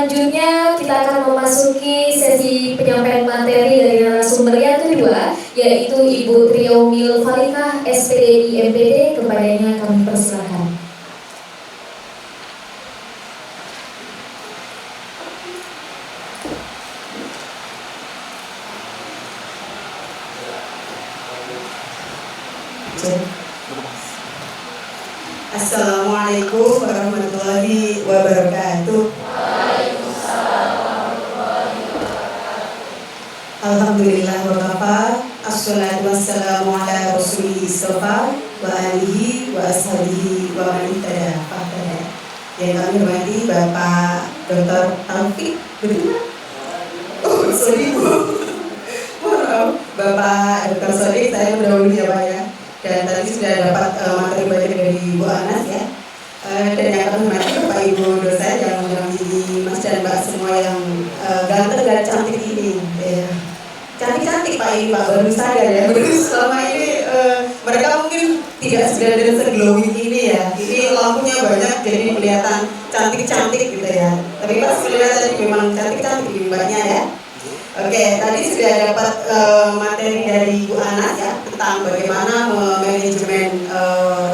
selanjutnya kita akan memasuki sesi penyampaian materi dari narasumber yang kedua, yaitu Ibu Trio Mil Falikah, SPDI MPD. Kepadanya kami persilakan. Assalamualaikum warahmatullahi wabarakatuh. Alhamdulillah wa kafa. Assalatu wassalamu ala rasulih istofa wa alihi wa ashabihi wa man ihtada fahtada. Yang kami hormati Bapak Dr. Taufik, betul? Oh, sorry Bu. Maaf, Bapak Dr. Sodik, saya mendahului ya Pak ya. Dan tadi sudah dapat materi-materi dari Bu Anas ya. Dan yang kami hormati Bapak Ibu dosen yang mendampingi Mas dan Mbak semua yang ganteng dan cantik ini. Ya. Cantik-cantik Pak ini Pak, baru sadar ya. Baru selama ini mereka mungkin tidak sudah dan se-glowing ini ya. Ini lampunya banyak jadi kelihatan cantik-cantik gitu ya. Tapi Pak sebenarnya tadi memang cantik-cantik ini Mbaknya ya. Oke, tadi sudah dapat materi dari Bu Anas ya tentang bagaimana manajemen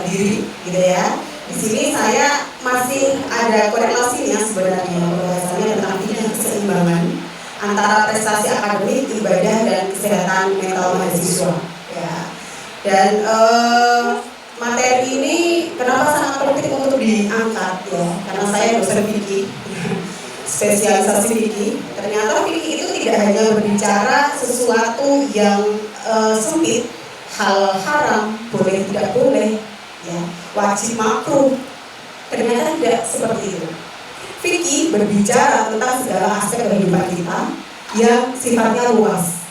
diri, gitu ya. Di sini saya masih ada korelasinya sebenarnya pembahasannya tentang bidang keseimbangan antara prestasi akademik, ibadah dan kesehatan mental mahasiswa. Ya. Dan materi ini kenapa sangat penting untuk diangkat ya? Karena saya dosen fikih. Spesialisasi fikih, ternyata fikih itu tidak hanya berbicara sesuatu yang sempit, hal haram, boleh tidak boleh, ya, wajib makruh. Ternyata tidak seperti itu. Fikih berbicara tentang segala aspek kehidupan kita yang sifatnya luas.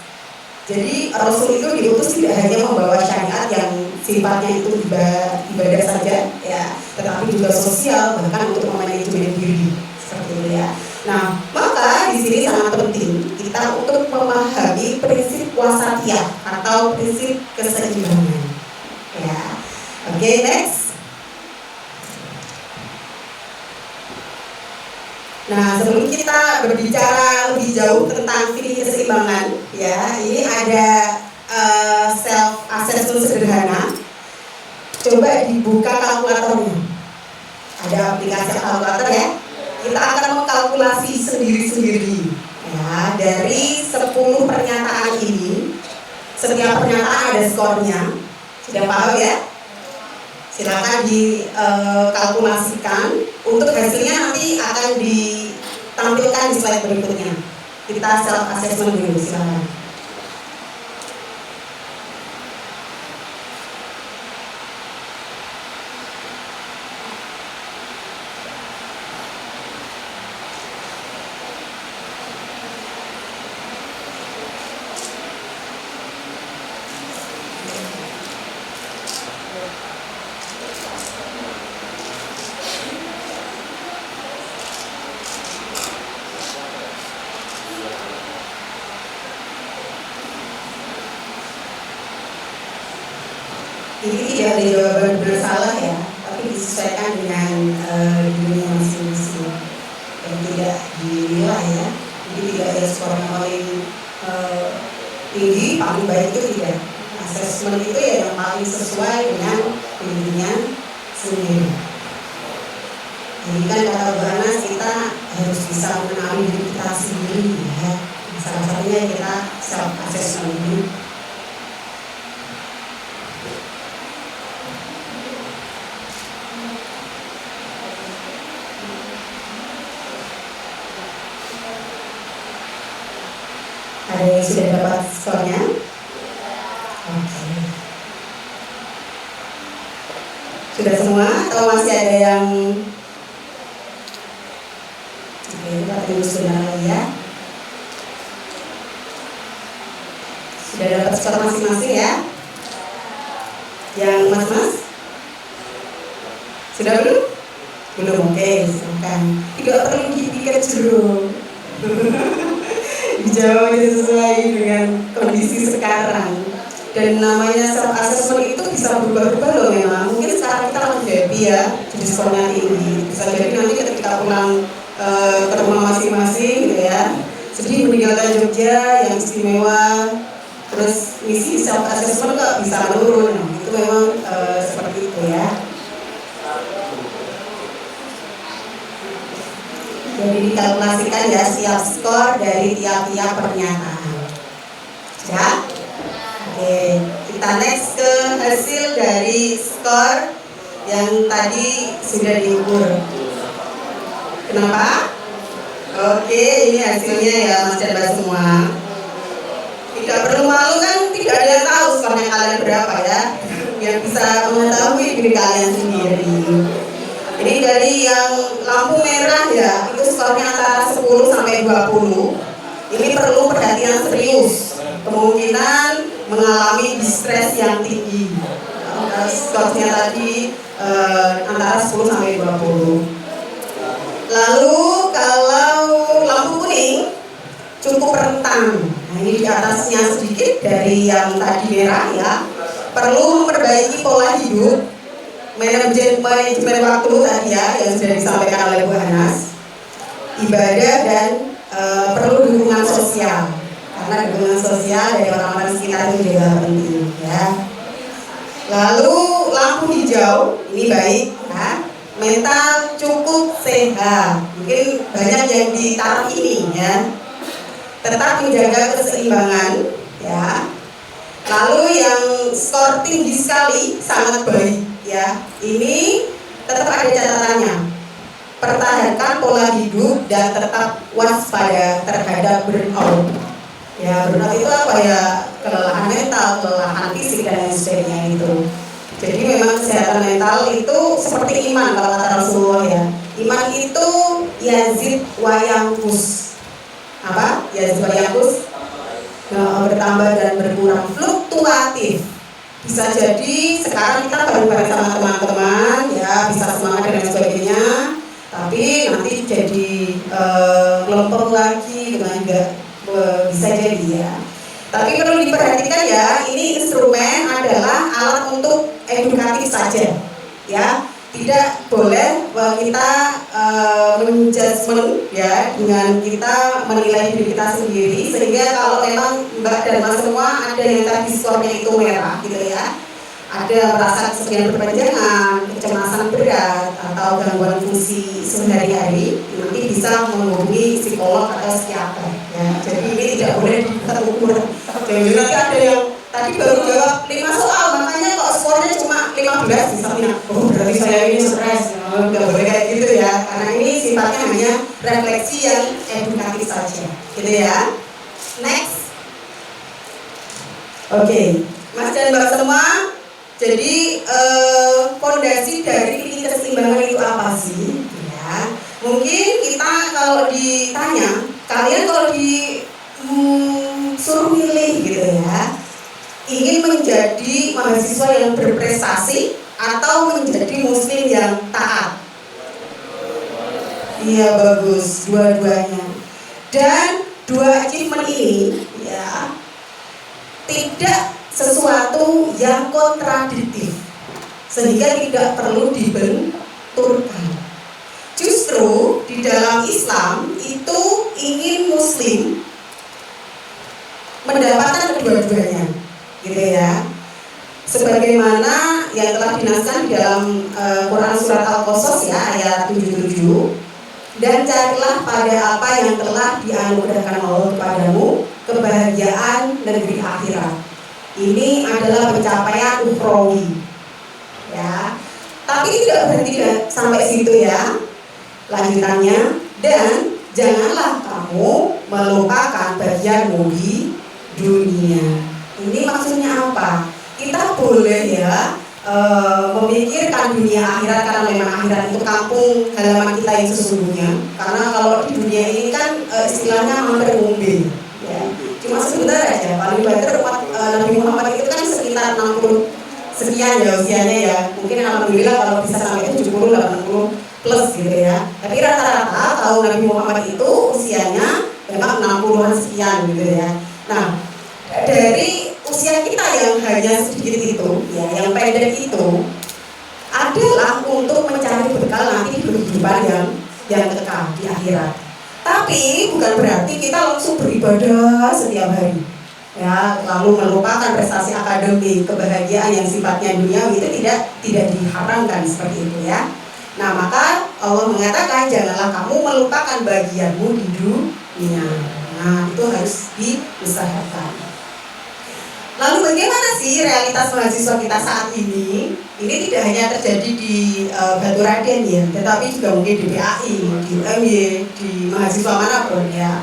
Jadi Rasul itu diutus tidak hanya membawa syariat yang sifatnya itu ibadah saja, ya, tetapi juga sosial, bahkan untuk memanajemen diri seperti itu ya. Nah, maka di sini sangat penting kita untuk memahami prinsip wasatiyah atau prinsip keseimbangan. Ya, oke, next. Nah, sebelum kita berbicara lebih jauh tentang fikih keseimbangan, ya, ini ada self assessment sederhana. Coba dibuka kalkulatornya. Ada aplikasi kalkulator ya. Kita akan mengkalkulasi sendiri-sendiri ya, dari 10 pernyataan ini. Setiap pernyataan ada skornya. Sudah paham ya? Silakan dikalkulasikan. Untuk hasilnya nanti akan ditampilkan di slide berikutnya. Kita self assessment dulu, silakan. Ini tidak ada jawaban benar salah ya, tapi disesuaikan dengan dirinya masing-masing dan tidak dinilai ya. Jadi tidak ada skor yang paling tinggi, paling baik itu tidak. Assessment itu ya yang paling sesuai dengan dirinya sendiri. Jadi kan kata Bu Anas, kita harus bisa mengenali diri kita sendiri ya. Salah satunya kita self assessment ini. Ada yang sudah dapat skornya? Oke. Sudah semua? Atau masih ada yang? Oke, kita tunggu sebentar lagi ya. Sudah dapat skor masing-masing ya? Yang mas-mas? Sudah belum? Belum, oke, silakan. Tidak perlu dipikir dulu. Dijawab sesuai dengan kondisi sekarang. Dan namanya self assessment itu bisa berubah-ubah loh memang. Mungkin sekarang kita lagi happy ya, jadi skornya tinggi. Bisa jadi nanti ketika pulang ke rumah masing-masing gitu ya. Sedih meninggalkan Jogja yang istimewa, terus misi self assessment nggak bisa menurun. Nah, itu memang seperti itu ya. Jadi dikalkulasikan ya siap skor dari tiap-tiap pernyataan. Ya. Oke, kita next ke hasil dari skor yang tadi sudah diukur. Kenapa? Oke, ini hasilnya ya Mas dan Mbak semua. Tidak perlu malu kan, tidak ada yang tahu skornya kalian berapa ya. Yang bisa mengetahui diri kalian sendiri. Ini dari yang lampu merah ya, itu skornya antara 10 sampai 20. Ini perlu perhatian serius. Kemungkinan mengalami distress yang tinggi. Skornya tadi antara 10 sampai 20. Lalu kalau lampu kuning cukup rentan. Nah, ini di atasnya sedikit dari yang tadi merah ya. Perlu memperbaiki pola hidup, manajemen waktu tadi ya yang sudah disampaikan oleh Bu Anas, ibadah dan perlu dukungan sosial. Karena dukungan sosial dari orang-orang sekitar itu juga penting ya. Lalu lampu hijau ini baik ya. Mental cukup sehat. Mungkin banyak yang ditaruh ini ya. Tetap menjaga keseimbangan ya. Lalu yang skor tinggi sekali sangat baik ya. Ini tetap ada catatannya. Pertahankan pola hidup dan tetap waspada terhadap burnout. Ya, burnout itu apa ya? Kelelahan mental, kelelahan fisik dan lain sebagainya itu. Jadi memang kesehatan mental itu seperti iman kalau kata Rasulullah ya. Iman itu yazid wa yanqus. Apa? Yazid wa yanqus, bertambah dan berkurang, fluktuatif. Bisa jadi sekarang kita bareng-bareng sama teman-teman ya, bisa semangat dan sebagainya. Tapi nanti jadi kelompok lagi dengan juga bisa jadi ya. Tapi perlu diperhatikan ya, ini instrumen adalah alat untuk edukatif saja ya. Tidak boleh kita menjudgment ya dengan kita menilai diri kita sendiri, sehingga kalau memang Mbak dan Mas semua ada yang tadi skornya itu merah gitu ya, ada merasa kesepian berkepanjangan, kecemasan berat atau gangguan fungsi sehari-hari, nanti bisa menghubungi psikolog atau psikiater ya. Jadi ini tidak boleh diukur. Jadi nanti ada yang tadi baru jawab 5 soal, makanya kok skornya cuma 15 misalnya. Oh berarti saya ini stres, nggak boleh kayak gitu ya. Karena ini sifatnya hanya refleksi yang edukatif saja, gitu ya. Next. Oke, Mas dan Mbak semua. Jadi fondasi dari ini keseimbangan itu apa sih? Ya, mungkin kita kalau ditanya, kalian kalau suruh milih gitu ya, ingin menjadi mahasiswa yang berprestasi atau menjadi muslim yang taat? Iya bagus, dua-duanya. Dan dua achievement ini ya tidak sesuatu yang kontradiktif, sehingga tidak perlu dibenturkan. Justru di dalam Islam itu ingin muslim mendapatkan kedua-duanya, gitu ya. Sebagaimana yang telah dinaskan di dalam Quran surat Al-Qasas ya ayat 77, dan carilah pada apa yang telah dianugerahkan Allah kepadamu kebahagiaan negeri akhirat. Ini adalah pencapaian ukhrawi ya. Tapi tidak berhenti sampai situ ya. Lanjutannya, dan janganlah kamu melupakan bagianmu di dunia. Ini maksudnya apa? Kita boleh ya memikirkan dunia akhirat, karena memang akhirat itu kampung halaman kita yang sesungguhnya. Karena kalau di dunia ini kan istilahnya mampir ngombe ya. Cuma sebentar aja, paling banter umat Nabi Muhammad itu kan sekitar 60 sekian ya usianya ya. Mungkin alhamdulillah kalau bisa sampai 70, 80 plus gitu ya. Tapi rata-rata tahun Nabi Muhammad itu usianya memang 60-an sekian gitu ya. Nah, dari usia kita yang hanya sedikit itu ya, yang pendek itu adalah untuk mencari bekal nanti di kehidupan yang yang kekal di akhirat. Tapi bukan berarti kita langsung beribadah setiap hari, ya, lalu melupakan prestasi akademik, kebahagiaan yang sifatnya duniawi, itu tidak diharamkan seperti itu ya. Nah, maka Allah mengatakan janganlah kamu melupakan bagianmu di dunia. Nah, itu harus diusahakan. Lalu bagaimana sih realitas mahasiswa kita saat ini? Ini tidak hanya terjadi di Batu Raden ya, tetapi juga mungkin di PAI, di UMY, di mahasiswa manapun ya.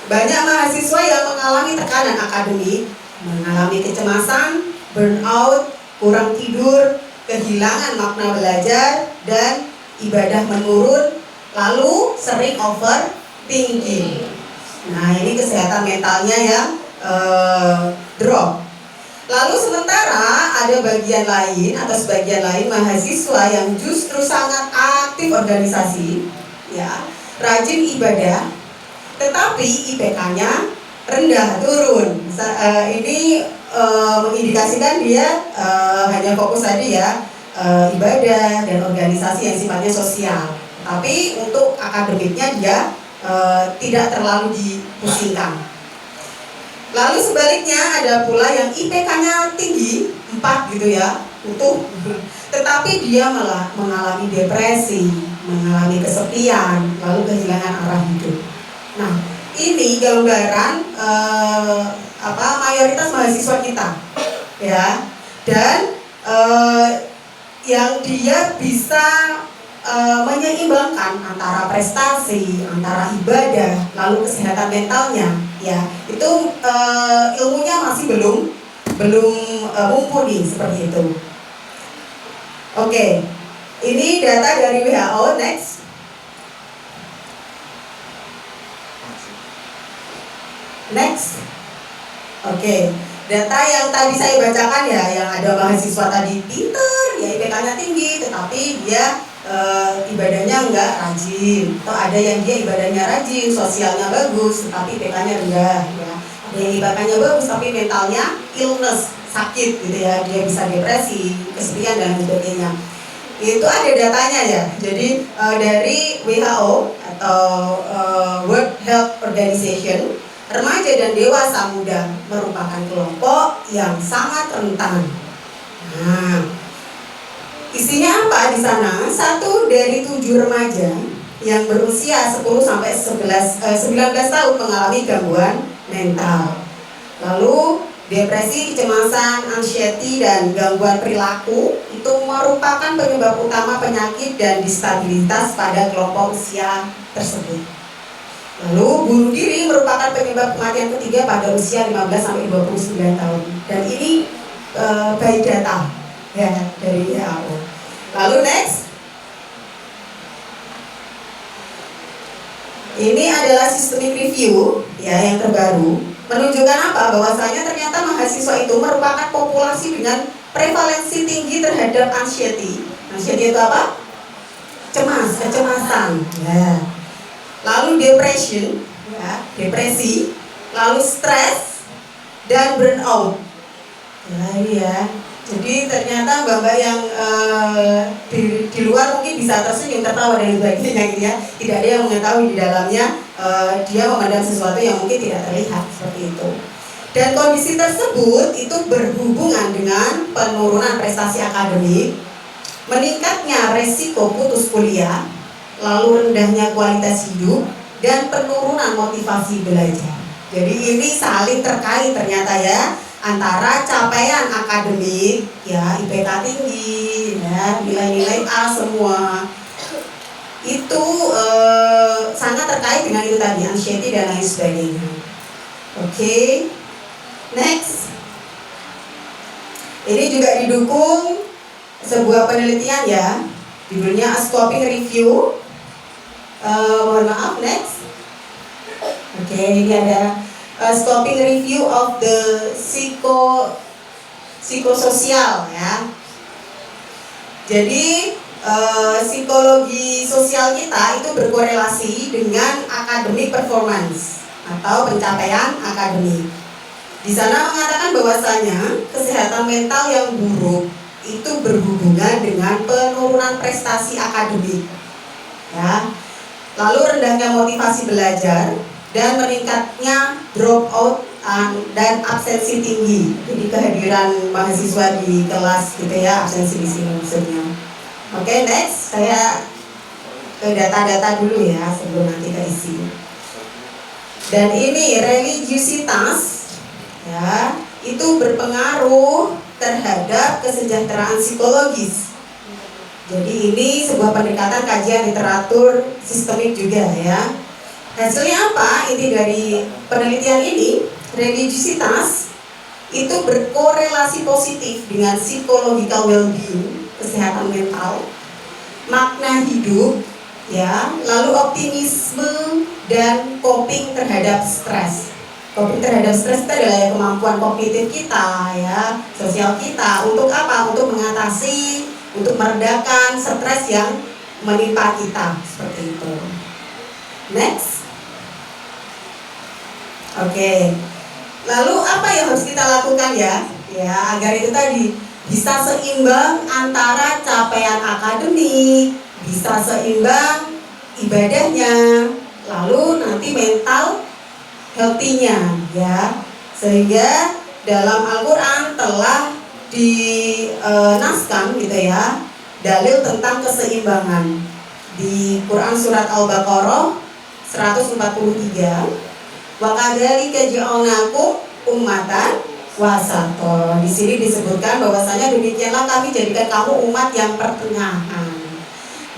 Banyak mahasiswa yang mengalami tekanan akademik, mengalami kecemasan, burnout, kurang tidur, kehilangan makna belajar, dan ibadah menurun, lalu sering overthinking. Nah, ini kesehatan mentalnya yang drop. Lalu sementara ada bagian lain atau sebagian lain mahasiswa yang justru sangat aktif organisasi, ya, rajin ibadah, tetapi IPK-nya rendah, turun. Ini mengindikasikan dia hanya fokus tadi ya, ibadah dan organisasi yang sifatnya sosial. Tapi untuk akademiknya dia tidak terlalu dipusingkan. Lalu sebaliknya ada pula yang IPK-nya tinggi, 4 gitu ya, utuh, tetapi dia malah mengalami depresi, mengalami kesepian, lalu kehilangan arah hidup. Nah, ini gambaran mayoritas mahasiswa kita, ya, dan yang dia bisa menyeimbangkan antara prestasi, antara ibadah, lalu kesehatan mentalnya, ya, itu ilmunya masih belum mumpuni seperti itu. Oke, ini data dari WHO. Next. Oke, data yang tadi saya bacakan ya, yang ada mahasiswa tadi pinter, ya IPK-nya tinggi, tetapi dia ibadahnya enggak rajin, atau ada yang dia ibadahnya rajin, sosialnya bagus, tapi IPK-nya rendah, ya. Ada yang IPK-nya bagus, tapi mentalnya illness, sakit gitu ya, dia bisa depresi, kesepian dan sebagainya. Itu ada datanya ya. Jadi dari WHO atau World Health Organization, remaja dan dewasa muda merupakan kelompok yang sangat rentan. Nah, isinya apa di sana? 1 dari 7 remaja yang berusia 10 sampai 19 tahun mengalami gangguan mental. Lalu depresi, kecemasan, anxiety, dan gangguan perilaku itu merupakan penyebab utama penyakit dan disabilitas pada kelompok usia tersebut. Lalu bunuh diri merupakan penyebab kematian ketiga pada usia 15 sampai 29 tahun. Dan ini by data ya dari WHO. Lalu next, ini adalah systemic review ya yang terbaru, menunjukkan apa? Bahwasanya ternyata mahasiswa itu merupakan populasi dengan prevalensi tinggi terhadap anxiety. Anxiety itu apa? Kecemasan. Ya. Lalu depression, ya, depresi, lalu stres dan burnout. Ya, ini ya. Jadi ternyata mbak-mbak yang di luar mungkin bisa tersenyum, tertawa dan sebagainya gitu ya. Tidak ada yang mengetahui di dalamnya dia memandang sesuatu yang mungkin tidak terlihat seperti itu. Dan kondisi tersebut itu berhubungan dengan penurunan prestasi akademik, meningkatnya resiko putus kuliah, lalu rendahnya kualitas hidup, dan penurunan motivasi belajar. Jadi ini saling terkait ternyata ya, antara capaian akademik, ya IPK tinggi, ya nilai-nilai A semua, itu sangat terkait dengan itu tadi, anxiety dan lain sebagainya. Oke, next. Ini juga didukung sebuah penelitian ya, judulnya A Scoping Review. Mohon maaf, next. Oke, ini ada scoping review of the psikososial ya. Jadi psikologi sosial kita itu berkorelasi dengan academic performance atau pencapaian akademik. Di sana mengatakan bahwasanya kesehatan mental yang buruk itu berhubungan dengan penurunan prestasi akademik. Ya. lalu rendahnya motivasi belajar, dan meningkatnya drop out dan absensi tinggi. Jadi kehadiran mahasiswa di kelas gitu ya, absensi di sini maksudnya. Oke, next saya ke data-data dulu ya sebelum nanti ke isi. Dan ini religiusitas ya, itu berpengaruh terhadap kesejahteraan psikologis. Jadi ini sebuah pendekatan kajian literatur sistemik juga ya. Hasilnya apa? Inti dari penelitian ini, religiusitas itu berkorelasi positif dengan psychological well-being, kesehatan mental, makna hidup, ya, lalu optimisme dan coping terhadap stres. Coping terhadap stres itu adalah kemampuan kognitif kita, ya, sosial kita. Untuk apa? Untuk mengatasi, untuk meredakan stres yang menimpa kita, seperti itu. Next. Oke. Lalu apa yang harus kita lakukan ya? Ya, agar itu tadi bisa seimbang antara capaian akademik, bisa seimbang ibadahnya, lalu nanti mental healthy-nya ya. Sehingga dalam Al-Qur'an telah dinaskan gitu ya, dalil tentang keseimbangan. Di Quran surat Al-Baqarah 143, wa kadzalika ja'alnakum ummatan wasata. Di sini disebutkan bahwasanya demikianlah kami jadikan kamu umat yang pertengahan.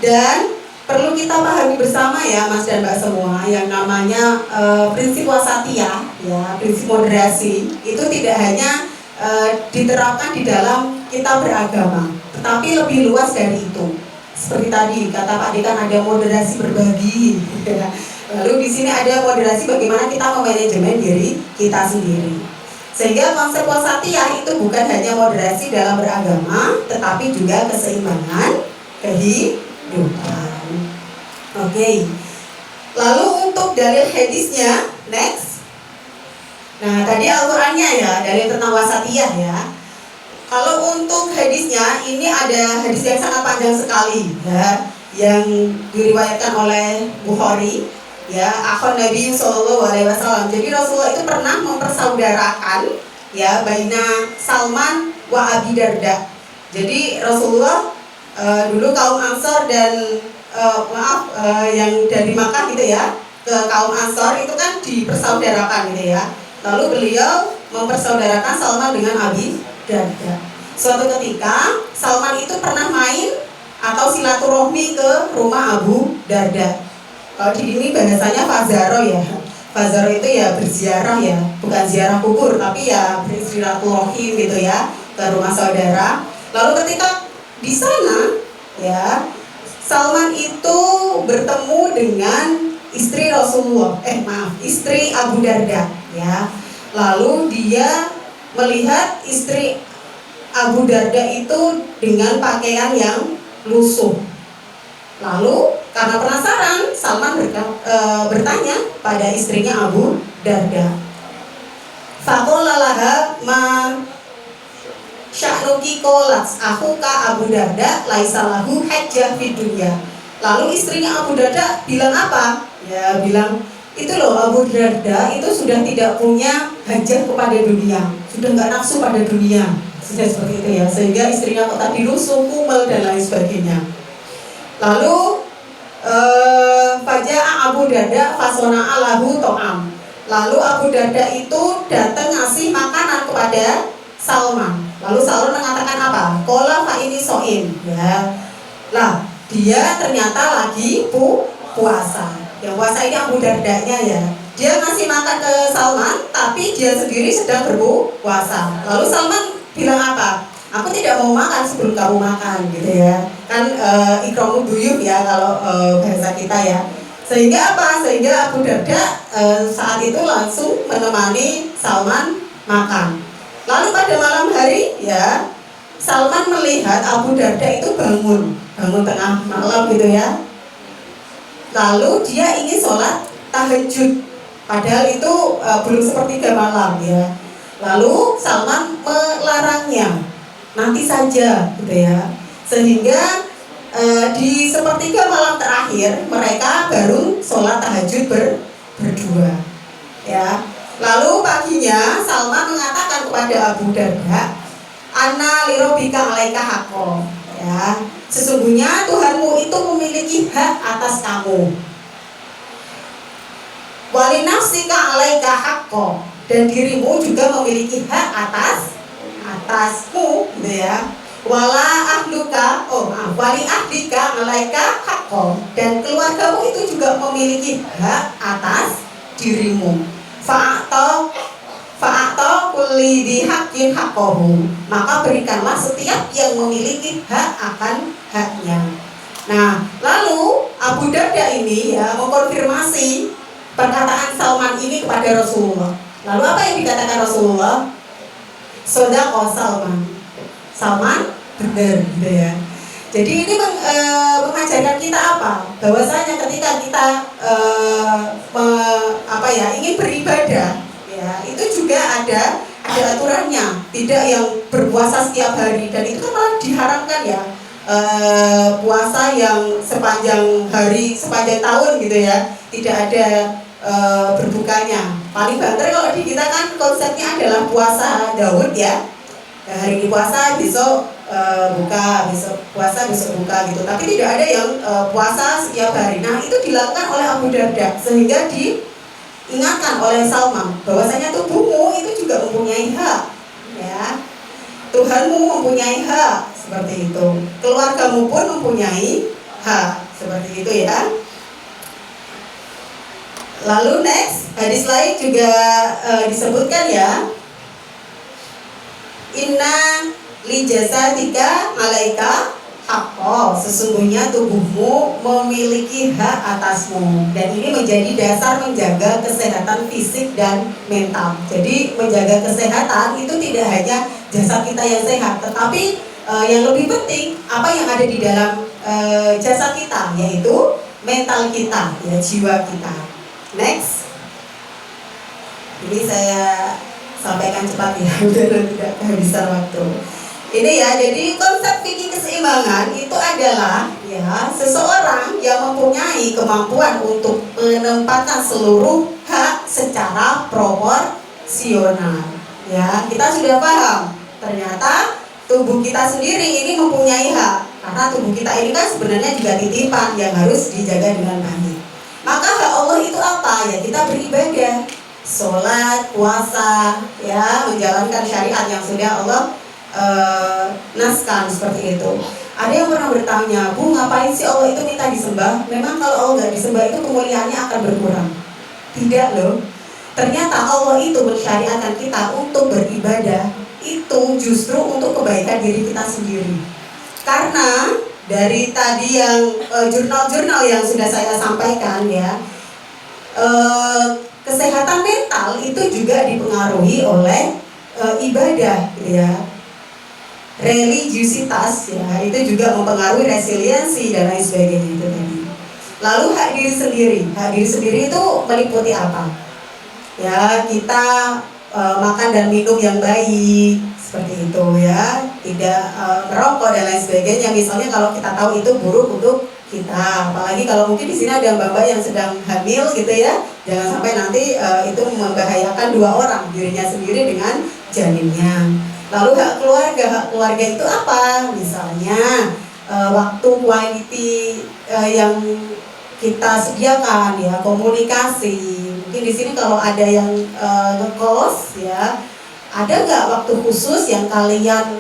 Dan perlu kita pahami bersama ya Mas dan Mbak semua, yang namanya prinsip wasatiyah ya, prinsip moderasi itu tidak hanya diterapkan di dalam kita beragama, tetapi lebih luas dari itu. Seperti tadi kata Pak Dekan, ada moderasi berbagi ya. Lalu di sini ada moderasi bagaimana kita memanajemen diri kita sendiri. Sehingga konsep wasatiyah itu bukan hanya moderasi dalam beragama, tetapi juga keseimbangan kehidupan. Oke. Lalu untuk dalil hadisnya, next. Nah, tadi Al-Qur'annya ya, dalil tentang wasatiyah ya. Kalau untuk hadisnya, ini ada hadis yang sangat panjang sekali ya, yang diriwayatkan oleh Bukhari. Ya, akhon Nabi Sallallahu Alaihi Wasallam. Jadi Rasulullah itu pernah mempersaudarakan ya baina Salman wa Abi Darda. Jadi Rasulullah dulu kaum Ansor dan yang dari Makkah gitu ya, ke kaum Ansor itu kan dipersaudarakan gitu ya. Lalu beliau mempersaudarakan Salman dengan Abi Darda. Suatu ketika Salman itu pernah main atau silaturahmi ke rumah Abu Darda. Kalau di ini bahasanya fazaro ya. Fazaro itu ya berziarah ya, bukan ziarah kubur, tapi ya bersilaturahim gitu ya, ke rumah saudara. Lalu ketika di sana ya, Salman itu bertemu dengan istri Rasulullah, istri Abu Darda ya. Lalu dia melihat istri Abu Darda itu dengan pakaian yang lusuh. Lalu karena penasaran, Salman bertanya pada istrinya Abu Darda. Faqala laha ma sya'nuki qalat akhuka Abu Darda laisa lahu hajjah fid dunya. Lalu istrinya Abu Darda bilang apa? Ya bilang, itu loh Abu Darda itu sudah tidak punya hajat kepada dunia, sudah nggak nafsu pada dunia, sudah seperti itu ya. Sehingga istrinya kok tadi lusuh, kumel dan lain sebagainya. Lalu Faja'a Abu Darda fasona alahu to'am. Lalu Abu Darda itu datang ngasih makanan kepada Salman. Lalu Salman mengatakan apa? Kola fa ini so'in ya. Lah dia ternyata lagi puasa. Yang puasa ini Abu Dardanya ya. Dia ngasih makan ke Salman, tapi dia sendiri sedang berpuasa. Lalu Salman bilang apa? Aku tidak mau makan sebelum kamu makan gitu ya. Kan ikramu duyuf ya kalau bahasa kita ya. Sehingga apa? Sehingga Abu Darda saat itu langsung menemani Salman makan. Lalu pada malam hari ya, Salman melihat Abu Darda itu bangun tengah malam gitu ya. Lalu dia ingin sholat tahajud, padahal itu belum sepertiga malam ya. Lalu Salman melarangnya, nanti saja gitu ya. Sehingga di sepertiga malam terakhir mereka baru sholat tahajud berdua, ya. Lalu paginya Salman mengatakan kepada Abu Darda, Anna lirobika alaika hakko, ya, sesungguhnya Tuhanmu itu memiliki hak atas kamu. Walinafsika alaika hakko, dan dirimu juga memiliki hak atasmu, gitu ya. Wala ahluka, wali ahdika alaika hakko, dan keluargamu itu juga memiliki hak atas dirimu. Fa'ato kulli dihaqqin haqqahu, maka berikanlah setiap yang memiliki hak akan haknya. Nah, lalu Abu Darda ini ya mengkonfirmasi perkataan Salman ini kepada Rasulullah. Lalu apa yang dikatakan Rasulullah? Sodaqo Salman benar, gitu ya. Jadi ini mengajarkan kita apa? Bahwasanya ketika kita ingin beribadah, ya, itu juga ada aturannya. Tidak yang berpuasa setiap hari, dan itu kan malah diharamkan, ya. Puasa yang sepanjang hari, sepanjang tahun, gitu ya. Tidak ada berbukanya. Paling banter kalau di kita kan konsepnya adalah puasa Daud, ya. Hari ini puasa, besok buka, besok puasa, besok buka, gitu. Tapi tidak ada yang puasa setiap hari. Nah, itu dilakukan oleh Abu Darda, sehingga diingatkan oleh Salman bahwasanya tubuhmu itu juga mempunyai hak, ya. Tuhanmu mempunyai hak, seperti itu. Keluargamu pun mempunyai hak, seperti itu, ya. Lalu next, hadis lain juga disebutkan, ya. Inna li jasadika alaika haqqo, sesungguhnya tubuhmu memiliki hak atasmu. Dan ini menjadi dasar menjaga kesehatan fisik dan mental. Jadi menjaga kesehatan itu tidak hanya jasad kita yang sehat, tetapi yang lebih penting apa yang ada di dalam jasad kita, yaitu mental kita, ya, jiwa kita. Next, ini saya sampaikan cepat, ya, biar tidak kehabisan waktu. Ini, ya, jadi konsep fikih keseimbangan itu adalah, ya, seseorang yang mempunyai kemampuan untuk menempatkan seluruh hak secara proporsional. Ya, kita sudah paham. Ternyata tubuh kita sendiri ini mempunyai hak, karena tubuh kita ini kan sebenarnya juga titipan yang harus dijaga dengan baik. Maka hak Allah itu apa? Ya, kita beribadah, sholat, puasa, ya, menjalankan syariat yang sudah Allah naskan, seperti itu. Ada yang pernah bertanya, Bu, ngapain sih Allah itu minta disembah? Memang kalau Allah nggak disembah itu kemuliaannya akan berkurang? Tidak, loh. Ternyata Allah itu mensyariatkan kita untuk beribadah itu justru untuk kebaikan diri kita sendiri. Karena dari tadi yang jurnal-jurnal yang sudah saya sampaikan, ya, kesehatan mental itu juga dipengaruhi oleh ibadah, ya. Religiusitas, ya, itu juga mempengaruhi resiliensi dan lain sebagainya itu tadi. Lalu hak diri sendiri itu meliputi apa? Ya, kita makan dan minum yang baik, seperti itu, ya, tidak merokok dan lain sebagainya. Misalnya kalau kita tahu itu buruk untuk kita, apalagi kalau mungkin di sini ada mbak-mbak yang sedang hamil, gitu, ya, jangan sampai nanti itu membahayakan dua orang, dirinya sendiri dengan janinnya. Lalu hak keluarga itu apa? Misalnya waktu quality yang kita sediakan, ya, komunikasi. Mungkin di sini kalau ada yang ngekos, ya, ada nggak waktu khusus yang kalian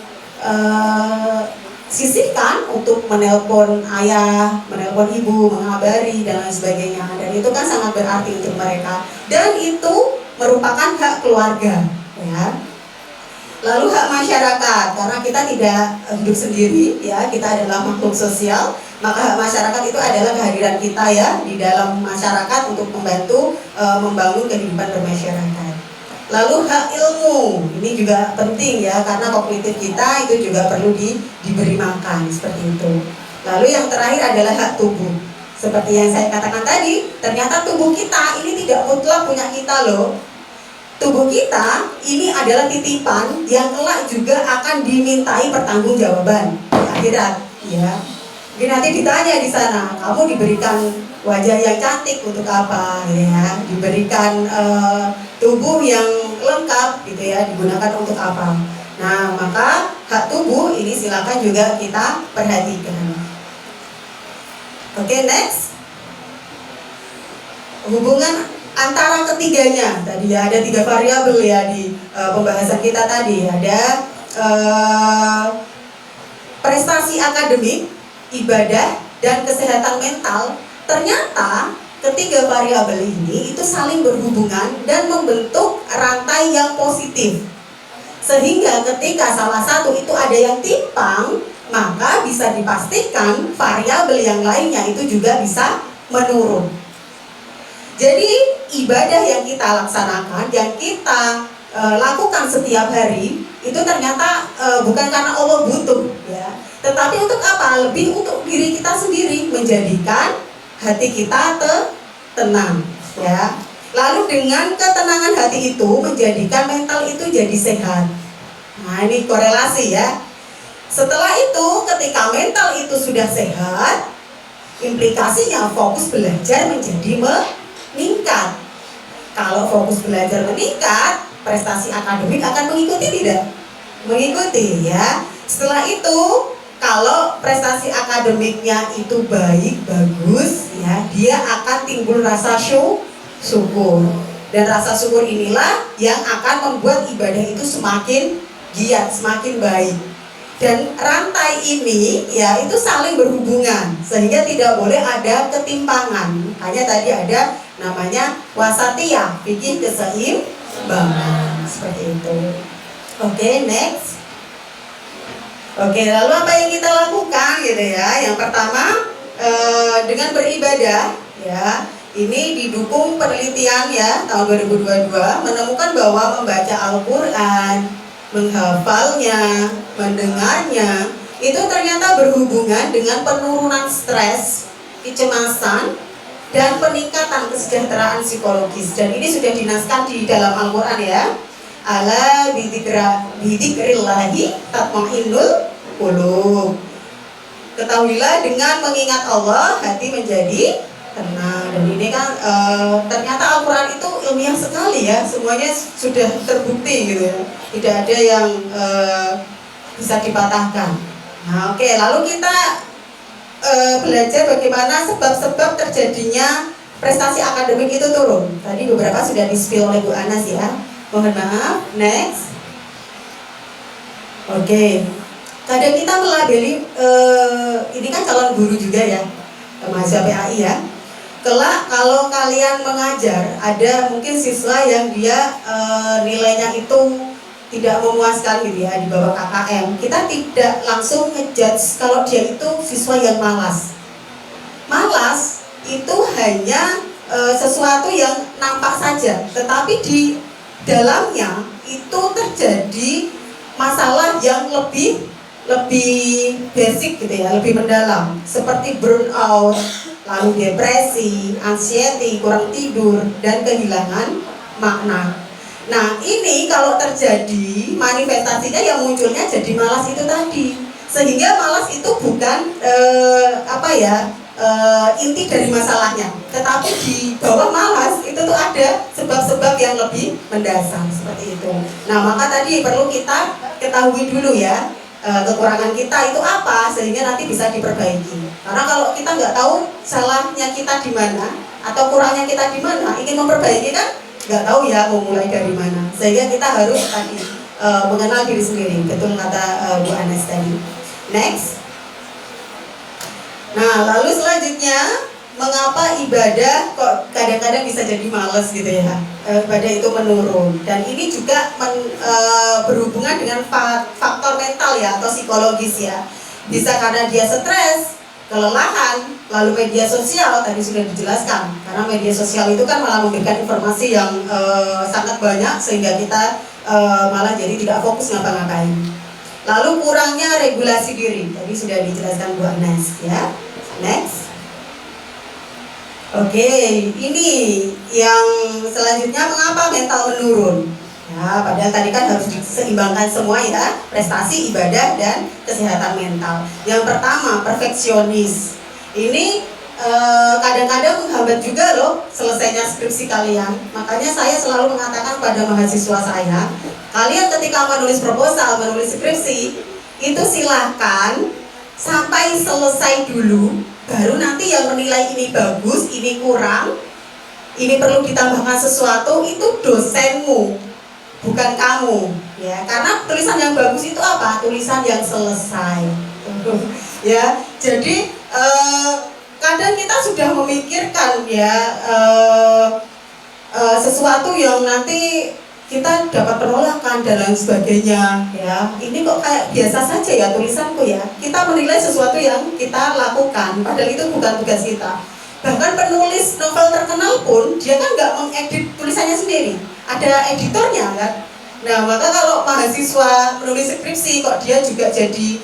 sisihkan untuk menelpon ayah, menelpon ibu, mengabari dan lain sebagainya. Dan itu kan sangat berarti untuk mereka. Dan itu merupakan hak keluarga, ya. Lalu hak masyarakat, karena kita tidak hidup sendiri, ya, kita adalah makhluk sosial, maka hak masyarakat itu adalah kehadiran kita, ya, di dalam masyarakat untuk membantu membangun kehidupan bermasyarakat. Lalu hak ilmu, ini juga penting, ya, karena kognitif kita itu juga perlu diberi makan, seperti itu. Lalu yang terakhir adalah hak tubuh. Seperti yang saya katakan tadi, ternyata tubuh kita ini tidak mutlak punya kita, loh. Tubuh kita ini adalah titipan yang kelak juga akan dimintai pertanggungjawaban di akhirat, ya. Mungkin nanti ditanya di sana, kamu diberikan wajah yang cantik untuk apa, gitu ya? Diberikan tubuh yang lengkap, gitu ya, digunakan untuk apa? Nah, maka hak tubuh ini silakan juga kita perhatikan. Oke, next. Hubungan antara ketiganya, tadi ya ada 3 variabel ya di pembahasan kita tadi. Ada prestasi akademik, ibadah, dan kesehatan mental. Ternyata ketiga variabel ini itu saling berhubungan dan membentuk rantai yang positif. Sehingga ketika salah satu itu ada yang timpang, maka bisa dipastikan variabel yang lainnya itu juga bisa menurun. Jadi ibadah yang kita laksanakan, yang kita lakukan setiap hari, itu ternyata bukan karena Allah butuh, ya, tetapi untuk apa? Lebih untuk diri kita sendiri, menjadikan hati kita tenang, ya. Lalu dengan ketenangan hati itu menjadikan mental itu jadi sehat. Nah, ini korelasi ya. Setelah itu ketika mental itu sudah sehat, implikasinya fokus belajar menjadi meningkat. Kalau fokus belajar meningkat, prestasi akademik akan mengikuti tidak? Mengikuti ya. Setelah itu kalau prestasi akademiknya itu baik, bagus ya, dia akan timbul rasa syukur. Dan rasa syukur inilah yang akan membuat ibadah itu semakin giat, semakin baik. Dan rantai ini ya itu saling berhubungan sehingga tidak boleh ada ketimpangan. Hanya tadi ada namanya wasatiyah, bikin keseimbangan seperti itu. Oke, next. Oke, lalu apa yang kita lakukan gitu ya? Yang pertama dengan beribadah ya. Ini didukung penelitian ya tahun 2022 menemukan bahwa membaca Al-Qur'an, menghafalnya, mendengarnya itu ternyata berhubungan dengan penurunan stres, kecemasan, dan peningkatan kesejahteraan psikologis. Dan ini sudah dinaskan di dalam Al-Qur'an ya. Ala bidzikrillahi tatmainnul qulub. Ketahuilah dengan mengingat Allah hati menjadi tenang. Dan ini kan ternyata Al-Quran itu ilmiah sekali ya. Semuanya sudah terbukti gitu ya. Tidak ada yang bisa dipatahkan. Nah, oke, lalu kita belajar bagaimana sebab-sebab terjadinya prestasi akademik itu turun. Tadi beberapa sudah di-spill oleh Bu Anas ya. Mohon maaf, next. Oke, kadang kita melabeli, ini kan calon guru juga ya, mahasiswa PAI ya. Kelak kalau kalian mengajar, ada mungkin siswa yang dia nilainya itu tidak memuaskan gitu ya, di bawah KKM. Kita tidak langsung ngejudge kalau dia itu siswa yang malas. Malas itu hanya sesuatu yang nampak saja, tetapi di dalamnya itu terjadi masalah yang lebih basic gitu ya, lebih mendalam, seperti burnout, lalu depresi, anxiety, kurang tidur, dan kehilangan makna. Nah, ini kalau terjadi manifestasinya yang munculnya jadi malas itu tadi. Sehingga malas itu bukan inti dari masalahnya, tetapi di bawah malas itu tuh ada sebab-sebab yang lebih mendasar seperti itu. Nah, maka tadi perlu kita ketahui dulu ya, kekurangan kita itu apa sehingga nanti bisa diperbaiki. Karena kalau kita nggak tahu salahnya kita di mana atau kurangnya kita di mana, ingin memperbaiki kan nggak tahu ya mau mulai dari mana. Sehingga kita harus tadi mengenal diri sendiri. Betul kata Bu Anas tadi. Next. Nah, lalu selanjutnya, mengapa ibadah kok kadang-kadang bisa jadi males gitu ya? Ibadah itu menurun. Dan ini juga berhubungan dengan faktor mental ya, atau psikologis ya. Bisa karena dia stres, kelelahan, lalu media sosial tadi sudah dijelaskan. Karena media sosial itu kan malah memberikan informasi yang sangat banyak sehingga kita malah jadi tidak fokus ngapa-ngapain. Lalu kurangnya regulasi diri, tadi sudah dijelaskan Bu Anas ya. Next. Oke, ini yang selanjutnya, mengapa mental menurun? Ya, padahal tadi kan harus diseimbangkan semua ya, prestasi, ibadah, dan kesehatan mental. Yang pertama, perfeksionis. Ini kadang-kadang menghambat juga loh selesainya skripsi kalian. Makanya saya selalu mengatakan pada mahasiswa saya, kalian ketika menulis proposal, menulis skripsi, itu silahkan sampai selesai dulu, baru nanti yang menilai ini bagus, ini kurang, ini perlu ditambahkan sesuatu, itu dosenmu, bukan kamu, ya. Karena tulisan yang bagus itu apa? Tulisan yang selesai. Ya, jadi kadang kita sudah memikirkan ya sesuatu yang nanti kita dapat penolakan dan lain sebagainya, ya. Ini kok kayak biasa saja ya tulisanku ya. Kita menilai sesuatu yang kita lakukan, padahal itu bukan tugas kita. Bahkan penulis novel terkenal pun dia kan nggak mengedit tulisannya sendiri, ada editornya kan. Nah, maka kalau mahasiswa menulis skripsi kok dia juga jadi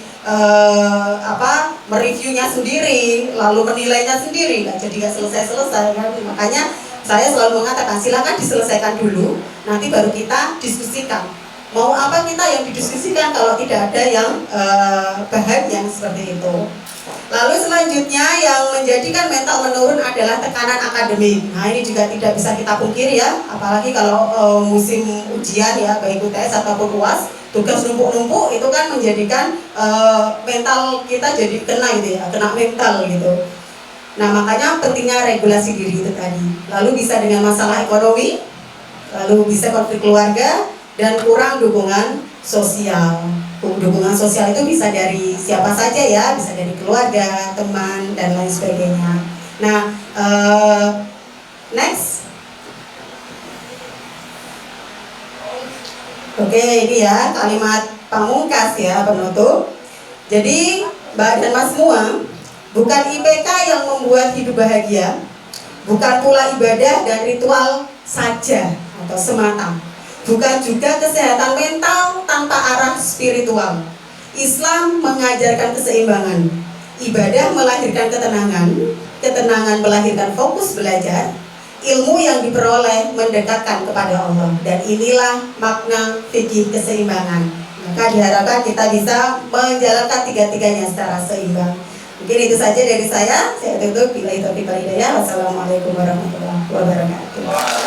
mereviewnya sendiri, lalu menilainya sendiri, jadi nggak selesai kan. Makanya saya selalu mengatakan silakan diselesaikan dulu, nanti baru kita diskusikan. Mau apa kita yang didiskusikan kalau tidak ada yang bahan yang seperti itu. Lalu selanjutnya yang menjadikan mental menurun adalah tekanan akademik. Nah, ini juga tidak bisa kita pungkiri ya, apalagi kalau musim ujian ya, baik UTS ataupun UAS, tugas numpuk-numpuk itu kan menjadikan mental kita jadi kena mental gitu. Nah, makanya pentingnya regulasi diri itu tadi. Lalu bisa dengan masalah ekonomi, lalu bisa konflik keluarga, dan kurang dukungan sosial. Dukungan sosial itu bisa dari siapa saja ya, bisa dari keluarga, teman, dan lain sebagainya. Nah, next. Oke, ini ya kalimat pamungkas ya, penutup. Jadi, Mbak dan Mas semua, bukan IPK yang membuat hidup bahagia, bukan pula ibadah dan ritual saja atau semata. Bukan juga kesehatan mental tanpa arah spiritual. Islam mengajarkan keseimbangan. Ibadah melahirkan ketenangan, ketenangan melahirkan fokus belajar, ilmu yang diperoleh mendekatkan kepada Allah. Dan inilah makna fikih keseimbangan. Maka diharapkan kita bisa menjalankan tiga-tiganya secara seimbang. Mungkin itu saja dari saya. Saya tutup. Billahi taufiq wal hidayah. Wassalamualaikum warahmatullahi wabarakatuh.